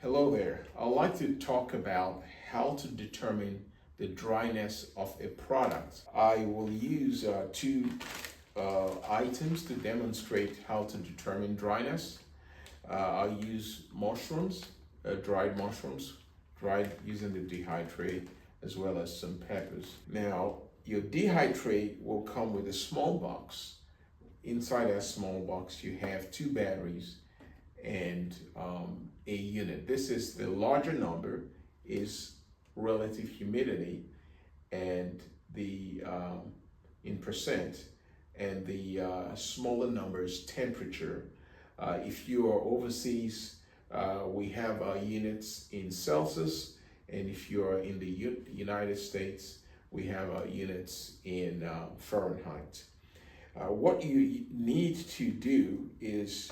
Hello there. I'd like to talk about how to determine the dryness of a product. I will use two items to demonstrate how to determine dryness. I'll use mushrooms, dried mushrooms, dried using the Dehytray, as well as some peppers. Now, your Dehytray will come with a small box. Inside that small box, you have two batteries and a unit. This is the larger number is relative humidity and the in percent, and the smaller number is temperature. If you are overseas, we have units in Celsius, and if you are in the United States, we have units in Fahrenheit. What you need to do is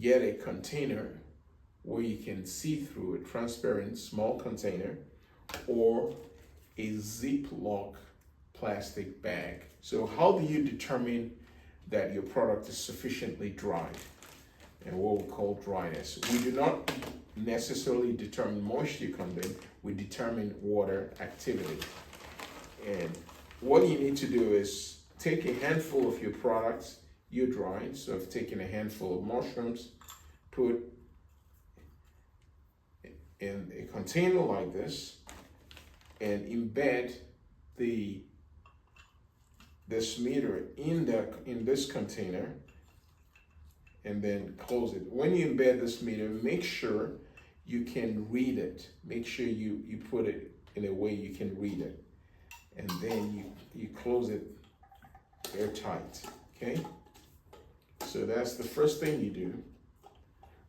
get a container where you can see through, a transparent small container, or a Ziploc plastic bag. So how do you determine that your product is sufficiently dry, and what we call dryness? We do not necessarily determine moisture content, we determine water activity. And what you need to do is take a handful of your products you're drying. So I've taken a handful of mushrooms, put in a container like this, and embed this meter in this container, and then close it. When you embed this meter, make sure you can read it. Make sure you put it in a way you can read it, and then you close it airtight. Okay, so that's the first thing you do.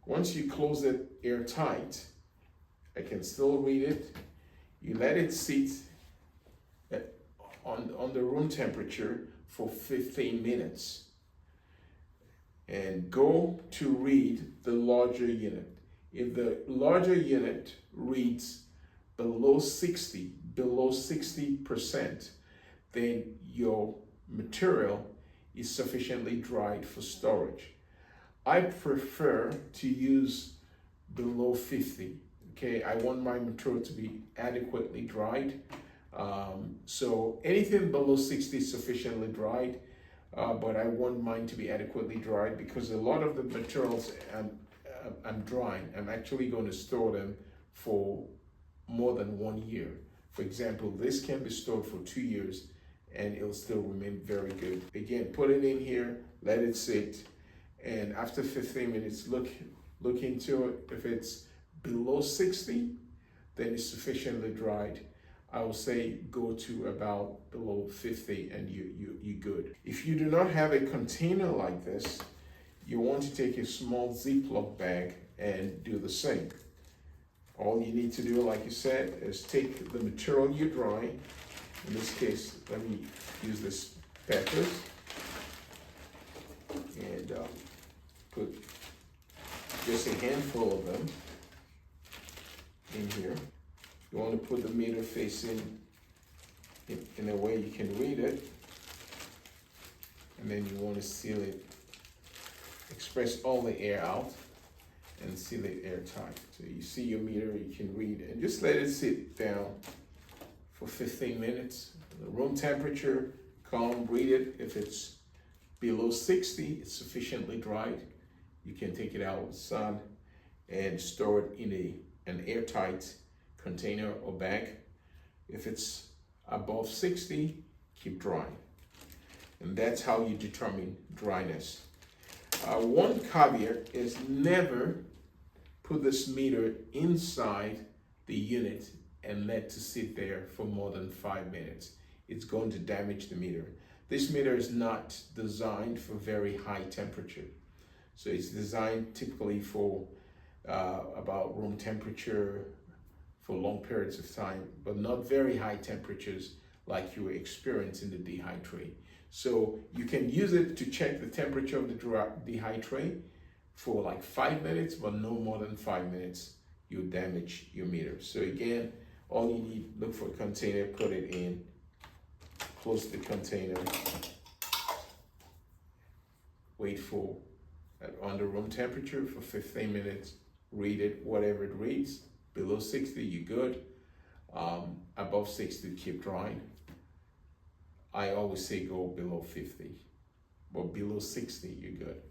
Once you close it airtight, I can still read it. You let it sit on the room temperature for 15 minutes, and go to read the larger unit. If the larger unit reads below 60%, then your material is sufficiently dried for storage. I prefer to use below 50. Okay, I want my material to be adequately dried. So anything below 60 is sufficiently dried, but I want mine to be adequately dried, because a lot of the materials I'm drying, I'm actually going to store them for more than 1 year. For example, this can be stored for 2 years and it'll still remain very good. Again, put it in here, let it sit, and after 15 minutes, look into it. If it's below 60, then it's sufficiently dried. I will say go to about below 50 and you're good. If you do not have a container like this, you want to take a small Ziploc bag and do the same. All you need to do, like you said, is take the material you're drying. In this case, let me use this peppers, and put just a handful of them in here. You want to put the meter facing in a way you can read it, and then you want to seal it, express all the air out, and seal it airtight. So you see your meter, you can read, and just let it sit down for 15 minutes. The room temperature, calm, read it. If it's below 60, it's sufficiently dried. You can take it out with the sun and store it in an airtight container or bag. If it's above 60, keep drying. And that's how you determine dryness. One caveat is never put this meter inside the unit and let it sit there for more than 5 minutes. It's going to damage the meter. This meter is not designed for very high temperature. So it's designed typically for about room temperature for long periods of time, but not very high temperatures like you experience in the Dehytray. So you can use it to check the temperature of the Dehytray for like 5 minutes, but no more than 5 minutes, you damage your meter. So again, all you need, look for a container, put it in, close the container, wait for under room temperature for 15 minutes, read it, whatever it reads. Below 60, you're good. Above 60, keep drying. I always say go below 50, but below 60, you're good.